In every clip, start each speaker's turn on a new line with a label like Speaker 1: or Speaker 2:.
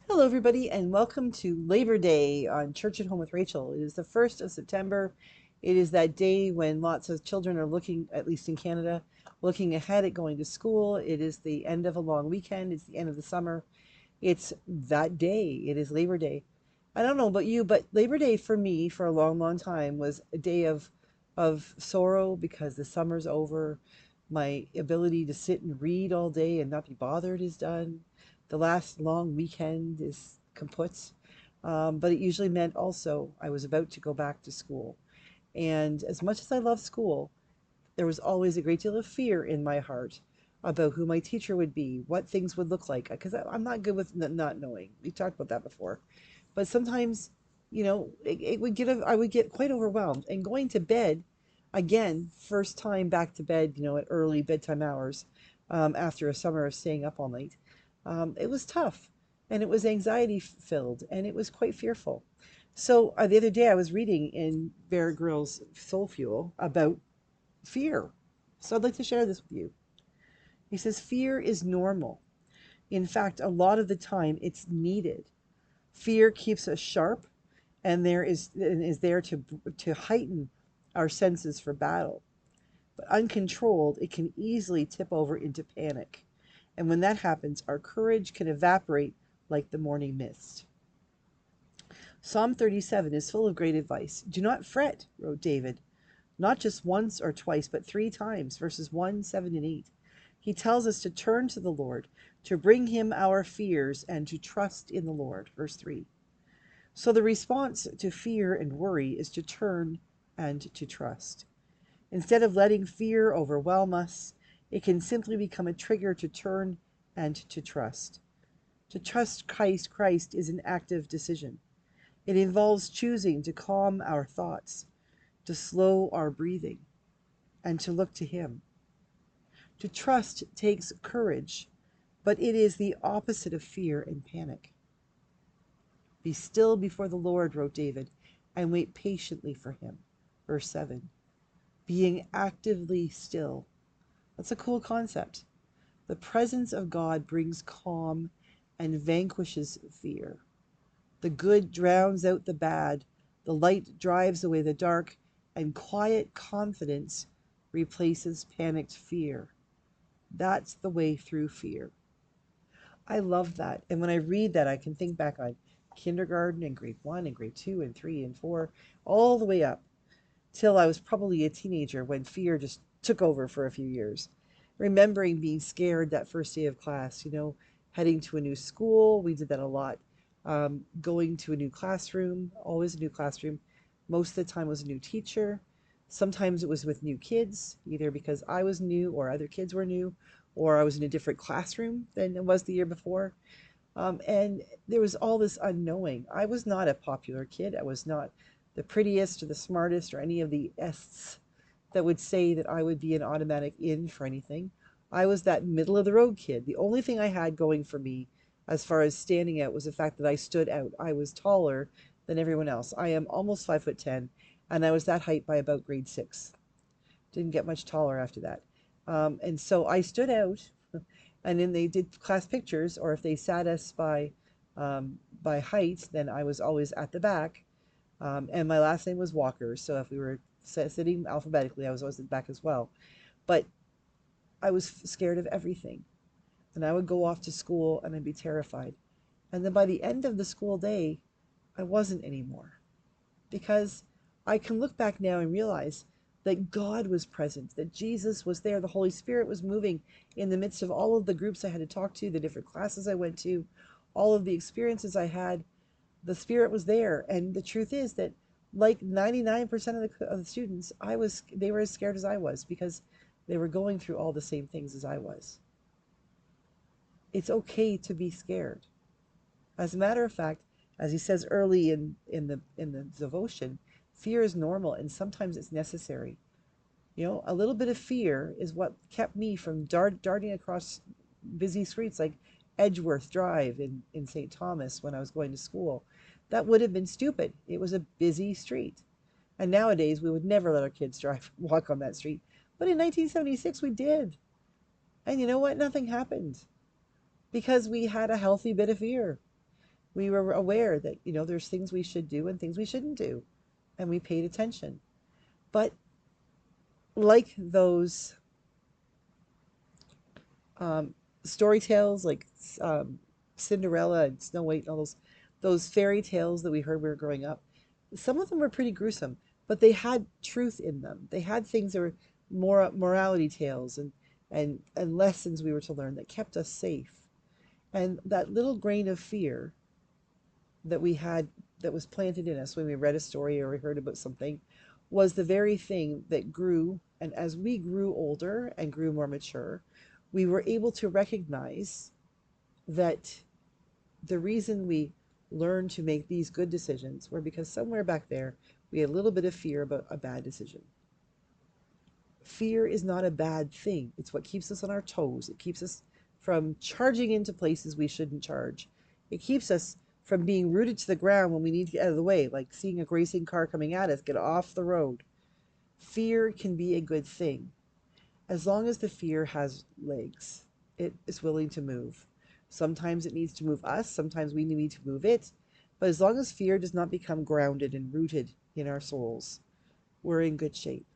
Speaker 1: Hello, everybody, and welcome to Labor Day on Church at Home with Rachel. It is the 1st of September. It is that day when lots of children are looking, at least in Canada, looking ahead at going to school. It is the end of a long weekend. It's the end of the summer. It's that day. It is Labor Day. I don't know about you, but Labor Day for me, for a long, long time, was a day of sorrow because the summer's over. My ability to sit and read all day and not be bothered is done. The last long weekend is kaput. But it usually meant also I was about to go back to school. And as much as I love school, there was always a great deal of fear in my heart about who my teacher would be, what things would look like, because I'm not good with not knowing. We talked about that before. But sometimes, it would I would get quite overwhelmed. And going to bed, again, first time back to bed, at early bedtime hours, after a summer of staying up all night, it was tough. And it was anxiety filled, and it was quite fearful. So the other day I was reading in Bear Grylls' Soul Fuel about fear. So I'd like to share this with you. He says, fear is normal. In fact, a lot of the time it's needed. Fear keeps us sharp and is there to heighten our senses for battle. But uncontrolled, it can easily tip over into panic. And when that happens, our courage can evaporate like the morning mist. Psalm 37 is full of great advice. Do not fret, wrote David, not just once or twice, but three times, verses 1, 7, and 8. He tells us to turn to the Lord, to bring him our fears, and to trust in the Lord, verse 3. So the response to fear and worry is to turn and to trust. Instead of letting fear overwhelm us, it can simply become a trigger to turn and to trust. To trust Christ is an active decision. It involves choosing to calm our thoughts, to slow our breathing, and to look to him. To trust takes courage, but it is the opposite of fear and panic. Be still before the Lord, wrote David, and wait patiently for him. Verse 7. Being actively still. That's a cool concept. The presence of God brings calm and vanquishes fear. The good drowns out the bad, the light drives away the dark, and quiet confidence replaces panicked fear. That's the way through fear. I love that. And when I read that, I can think back on kindergarten and grade 1 and grade 2 and 3 and 4, all the way up till I was probably a teenager when fear just took over for a few years. Remembering being scared that first day of class, heading to a new school, we did that a lot. Going to a new classroom, always a new classroom. Most of the time was a new teacher. Sometimes it was with new kids, either because I was new or other kids were new, or I was in a different classroom than it was the year before. And there was all this unknowing. I was not a popular kid. I was not the prettiest or the smartest or any of the S's that would say that I would be an automatic in for anything. I was that middle of the road kid. The only thing I had going for me as far as standing out was the fact that I stood out. I was taller than everyone else. I am almost 5'10", and I was that height by about grade 6. Didn't get much taller after that. And so I stood out, and then they did class pictures, or if they sat us by height, then I was always at the back. And my last name was Walker, so if we were sitting alphabetically, I was always at the back as well. But I was scared of everything, and I would go off to school and I'd be terrified. And then by the end of the school day, I wasn't anymore, because I can look back now and realize that God was present, that Jesus was there, the Holy Spirit was moving in the midst of all of the groups I had to talk to, the different classes I went to, all of the experiences I had. The Spirit was there, and the truth is that, like 99% of the students, they were as scared as I was, because they were going through all the same things as I was. It's okay to be scared. As a matter of fact, as he says early in the devotion, fear is normal and sometimes it's necessary. A little bit of fear is what kept me from darting across busy streets like Edgeworth Drive in St. Thomas when I was going to school. That would have been stupid. It was a busy street. And nowadays we would never let our kids walk on that street. But in 1976 we did. And you know what? Nothing happened because we had a healthy bit of fear. We were aware that, there's things we should do and things we shouldn't do, and we paid attention. But like those um, story tales, like um, Cinderella and Snow White, and all those fairy tales that we heard when we were growing up, some of them were pretty gruesome, but they had truth in them. They had things that were more morality tales and lessons we were to learn that kept us safe. And that little grain of fear that we had, that was planted in us when we read a story or we heard about something, was the very thing that grew. And as we grew older and grew more mature, we were able to recognize that the reason we learned to make these good decisions were because somewhere back there we had a little bit of fear about a bad decision. Fear is not a bad thing. It's what keeps us on our toes. It keeps us from charging into places we shouldn't charge. It keeps us from being rooted to the ground when we need to get out of the way, like seeing a racing car coming at us, get off the road. Fear can be a good thing as long as the fear has legs. It is willing to move. Sometimes it needs to move us, sometimes we need to move it. But as long as fear does not become grounded and rooted in our souls, we're in good shape.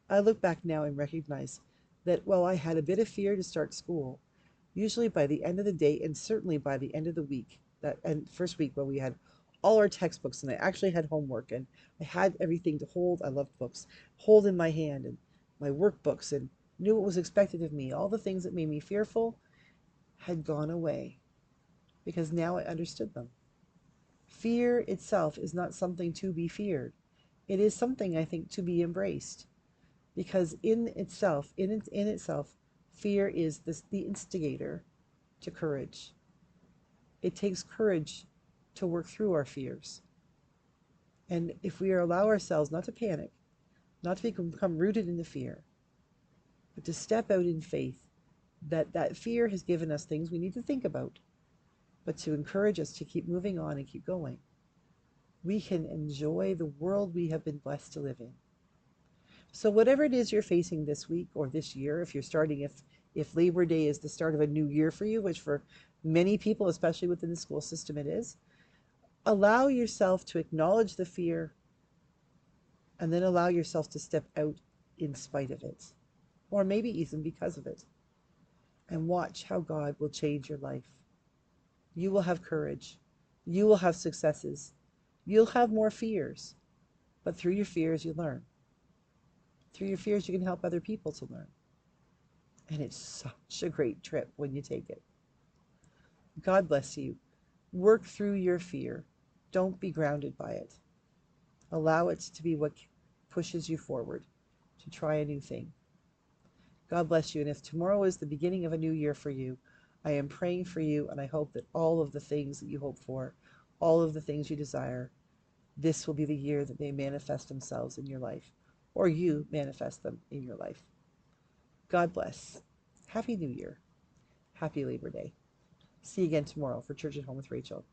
Speaker 1: I look back now and recognize that while I had a bit of fear to start school, usually by the end of the day and certainly by the end of the week, that and first week when we had all our textbooks and I actually had homework and I had everything to hold, I loved books, hold in my hand and my workbooks and knew what was expected of me, all the things that made me fearful had gone away because now I understood them. Fear itself is not something to be feared. It is something, I think, to be embraced. Because in itself, fear is the instigator to courage. It takes courage to work through our fears. And if we allow ourselves not to panic, not to become rooted in the fear, but to step out in faith that that fear has given us things we need to think about, but to encourage us to keep moving on and keep going, we can enjoy the world we have been blessed to live in. So whatever it is you're facing this week or this year, if you're starting, if Labor Day is the start of a new year for you, which for many people, especially within the school system, it is, allow yourself to acknowledge the fear and then allow yourself to step out in spite of it, or maybe even because of it, and watch how God will change your life. You will have courage. You will have successes. You'll have more fears, but through your fears, you learn. Through your fears, you can help other people to learn. And it's such a great trip when you take it. God bless you. Work through your fear. Don't be grounded by it. Allow it to be what pushes you forward to try a new thing. God bless you. And if tomorrow is the beginning of a new year for you, I am praying for you, and I hope that all of the things that you hope for, all of the things you desire, this will be the year that they manifest themselves in your life, or you manifest them in your life. God bless. Happy New Year. Happy Labor Day. See you again tomorrow for Church at Home with Rachel.